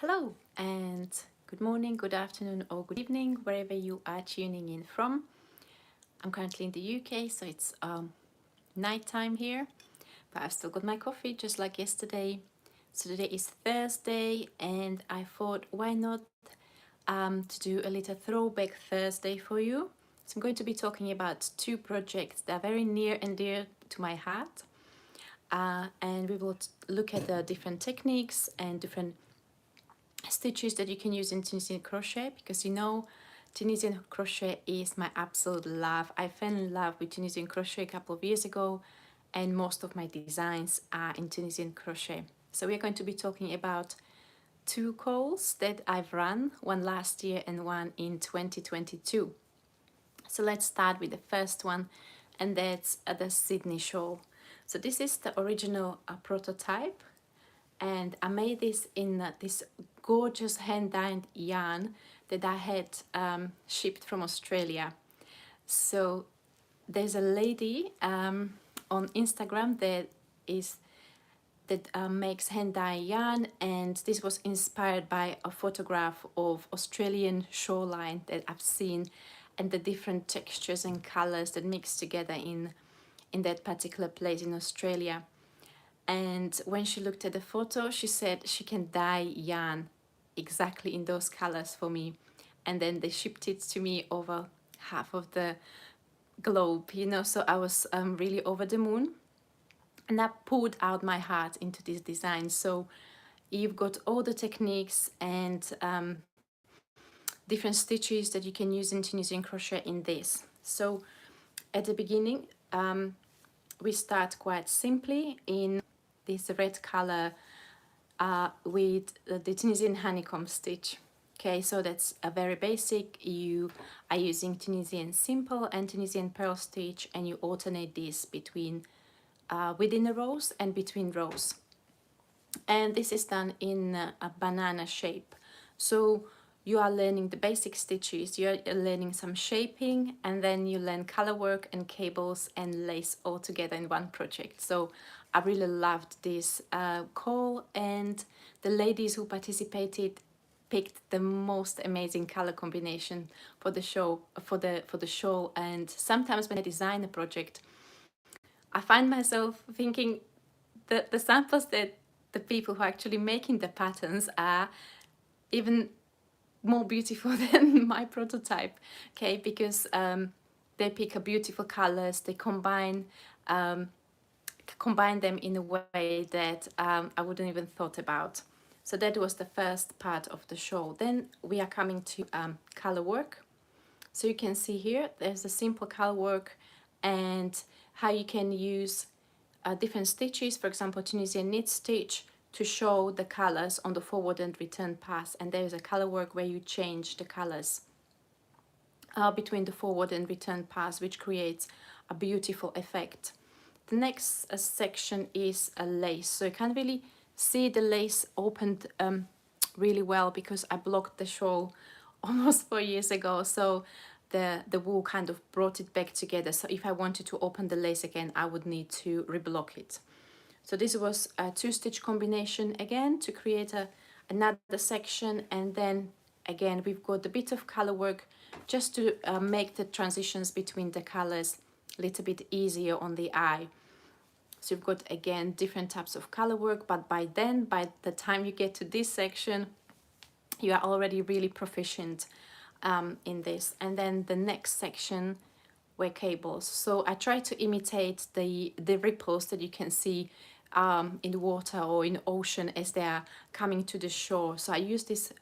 Hello and good morning, good afternoon or good evening wherever you are tuning in from. I'm currently in the UK, so it's night time here, but I've still got my coffee just like yesterday. So today is Thursday and I thought why not to do a little throwback Thursday for you. So I'm going to be talking about two projects that are very near and dear to my heart. And we will look at the different techniques and different stitches that you can use in Tunisian crochet, because you know Tunisian crochet is my absolute love. I fell in love with Tunisian crochet a couple of years ago and most of my designs are in Tunisian crochet. So we're going to be talking about two calls that I've run, one last year and one in 2022. So let's start with the first one, and that's the Sydney shawl. So this is the original prototype, and I made this in this gorgeous hand-dyed yarn that I had shipped from Australia. So there's a lady on Instagram that makes hand-dyed yarn, and this was inspired by a photograph of Australian shoreline that I've seen, and the different textures and colors that mix together in that particular place in Australia. And when she looked at the photo, she said she can dye yarn exactly in those colors for me. And then they shipped it to me over half of the globe, you know, so I was really over the moon. And I poured out my heart into this design. So you've got all the techniques and different stitches that you can use in Tunisian crochet in this. So at the beginning, we start quite simply in this red color with the Tunisian honeycomb stitch. Okay, so that's a very basic. You are using Tunisian simple and Tunisian pearl stitch, and you alternate this between within the rows and between rows. And this is done in a banana shape. So you are learning the basic stitches, you're learning some shaping, and then you learn color work and cables and lace all together in one project. So I really loved this call, and the ladies who participated picked the most amazing color combination for the show, for the shawl. And sometimes when I design a project, I find myself thinking that the samples that the people who are actually making the patterns are even more beautiful than my prototype, okay, because they pick a beautiful colors, they combine them in a way that I wouldn't even thought about. So that was the first part of the show. Then we are coming to color work. So you can see here there's a simple color work and how you can use different stitches, for example Tunisian knit stitch, to show the colors on the forward and return pass. And there is a color work where you change the colors between the forward and return pass, which creates a beautiful effect. The next section is a lace. So you can't really see the lace opened really well because I blocked the shawl almost 4 years ago. So the wool kind of brought it back together. So if I wanted to open the lace again, I would need to reblock it. So this was a 2-stitch combination again to create another section. And then again, we've got a bit of color work just to make the transitions between the colors a little bit easier on the eye. So you've got again different types of color work, but by the time you get to this section, you are already really proficient in this. And then the next section were cables. So I try to imitate the ripples that you can see in the water or in the ocean as they are coming to the shore. So I use this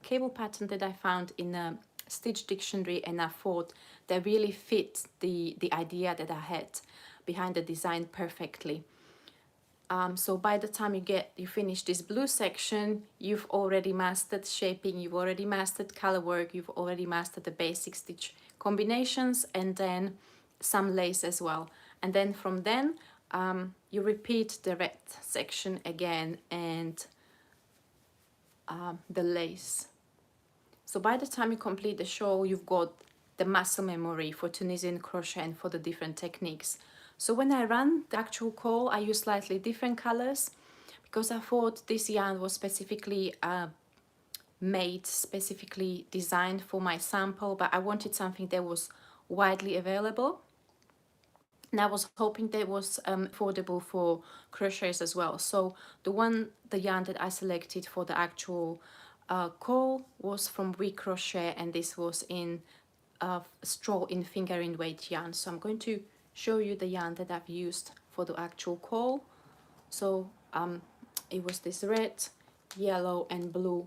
cable pattern that I found in a stitch dictionary, and I thought they really fit the idea that I had behind the design perfectly. So by the time you finish this blue section, you've already mastered shaping, you've already mastered color work, you've already mastered the basic stitch combinations, and then some lace as well. And then from then you repeat the red section again and the lace. So by the time you complete the shawl, you've got the muscle memory for Tunisian crochet and for the different techniques. So when I run the actual call, I use slightly different colors because I thought this yarn was specifically made, specifically designed for my sample, but I wanted something that was widely available. And I was hoping that was affordable for crocheters as well. So the yarn that I selected for the actual call was from We Crochet, and this was in straw in fingering weight yarn. So I'm going to show you the yarn that I've used for the actual call. So it was this red, yellow and blue,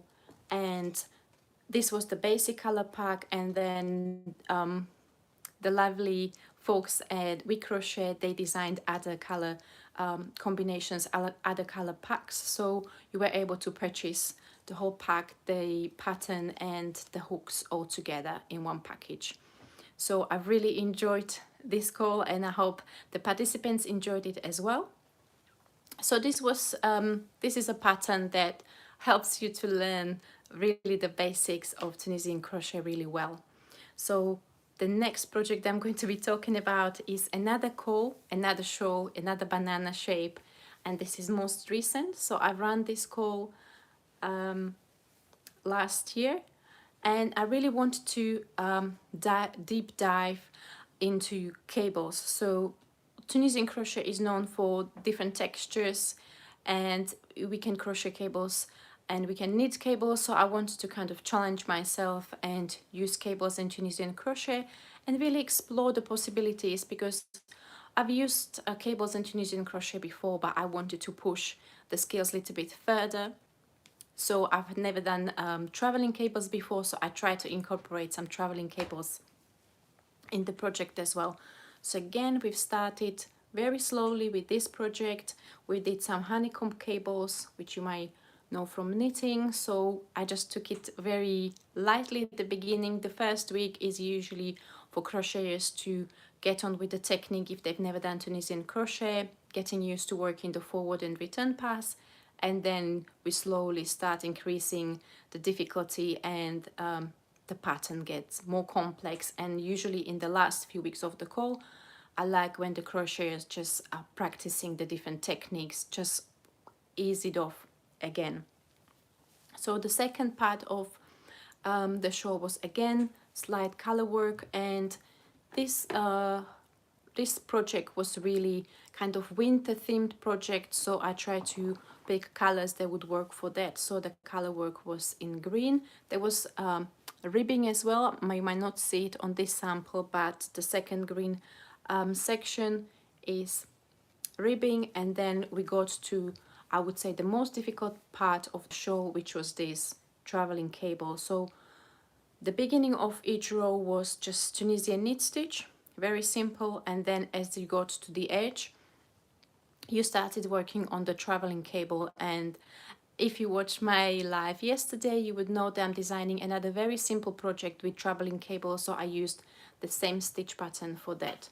and this was the basic color pack. And then the lovely folks at We Crochet, they designed other color combinations, other color packs, so you were able to purchase the whole pack, the pattern and the hooks all together in one package. So I've really enjoyed this call, and I hope the participants enjoyed it as well. So this is a pattern that helps you to learn really the basics of Tunisian crochet really well. So the next project I'm going to be talking about is another call, another shawl, another banana shape, and this is most recent. So I ran this call last year, and I really want to deep dive into cables. So Tunisian crochet is known for different textures, and we can crochet cables and we can knit cables. So I wanted to kind of challenge myself and use cables in Tunisian crochet and really explore the possibilities, because I've used cables in Tunisian crochet before, but I wanted to push the skills a little bit further. So I've never done traveling cables before, so I tried to incorporate some traveling cables in the project as well. So again, we've started very slowly with this project. We did some honeycomb cables, which you might know from knitting. So I just took it very lightly at the beginning. The first week is usually for crocheters to get on with the technique if they've never done Tunisian crochet, getting used to working the forward and return pass. And then we slowly start increasing the difficulty, and the pattern gets more complex. And usually in the last few weeks of the call, I like when the crocheters just are practicing the different techniques, just ease it off again. So the second part of the show was again slight color work, and this this project was really kind of winter themed project, so I tried to pick colors that would work for that. So the color work was in green. There was ribbing as well. You might not see it on this sample, but the second green section is ribbing. And then we got to, I would say, the most difficult part of the show, which was this traveling cable. So the beginning of each row was just Tunisian knit stitch, very simple, and then as you got to the edge, you started working on the traveling cable. And if you watched my live yesterday, you would know that I'm designing another very simple project with traveling cable, so I used the same stitch pattern for that.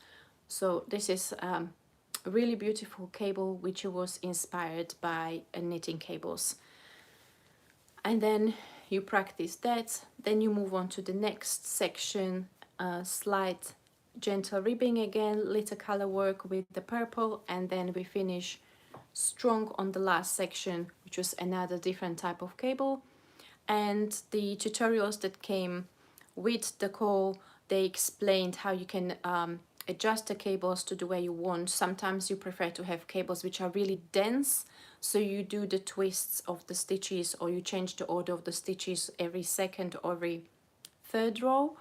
So this is a really beautiful cable which was inspired by knitting cables. And then you practice that, then you move on to the next section, slight gentle ribbing again, little color work with the purple, and then we finish strong on the last section, which was another different type of cable. And the tutorials that came with the call, they explained how you can adjust the cables to the way you want. Sometimes you prefer to have cables which are really dense, so you do the twists of the stitches, or you change the order of the stitches every second or every third row.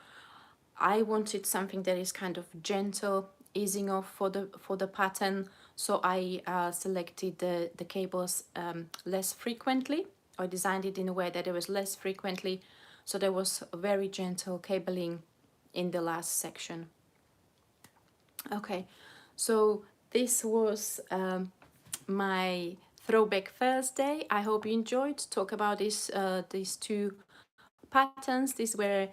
I wanted something that is kind of gentle, easing off for the pattern, so I selected the cables less frequently, or designed it in a way that it was less frequently, so there was very gentle cabling in the last section. Okay, so this was my Throwback Thursday. I hope you enjoyed talk about these two patterns. These were,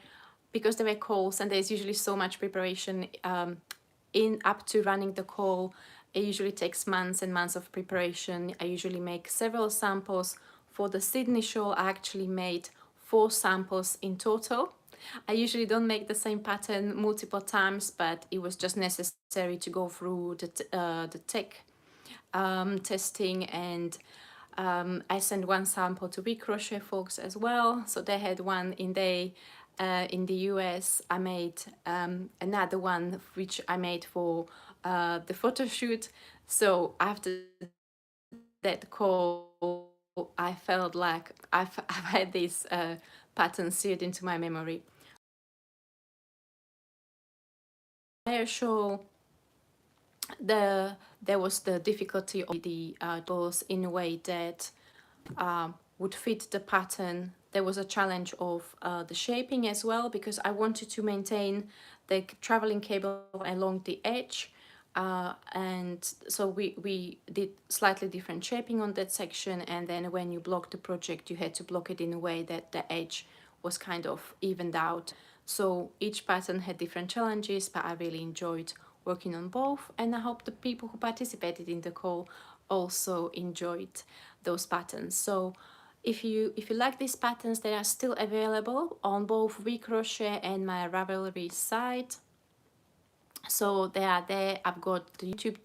because they were calls and there's usually so much preparation in up to running the call. It usually takes months and months of preparation. I usually make several samples. For the Sydney shawl, I actually made 4 samples in total. I usually don't make the same pattern multiple times, but it was just necessary to go through the tech testing and I sent one sample to We Crochet folks as well, so they had one in the US. I made another one which I made for the photo shoot. So after that call, I felt like I've had this pattern seared into my memory. I show there was the difficulty of the balls in a way that would fit the pattern. There was a challenge of the shaping as well, because I wanted to maintain the traveling cable along the edge, and so we did slightly different shaping on that section, and then when you blocked the project you had to block it in a way that the edge was kind of evened out. So each pattern had different challenges, but I really enjoyed working on both, and I hope the people who participated in the call also enjoyed those patterns. So if you like these patterns, they are still available on both We Crochet and my Ravelry site. So they are there. I've got the YouTube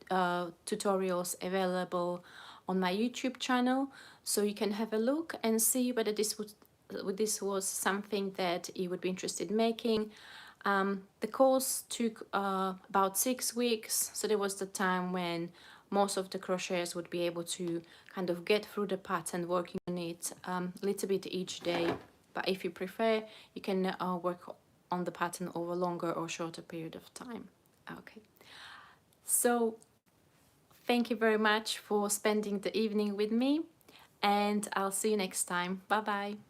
tutorials available on my YouTube channel, so you can have a look and see whether this was something that you would be interested in making. The course took about 6 weeks, so there was the time when most of the crocheters would be able to kind of get through the pattern, working on it a little bit each day. But if you prefer, you can work on the pattern over a longer or shorter period of time. Okay, so thank you very much for spending the evening with me, and I'll see you next time. Bye bye.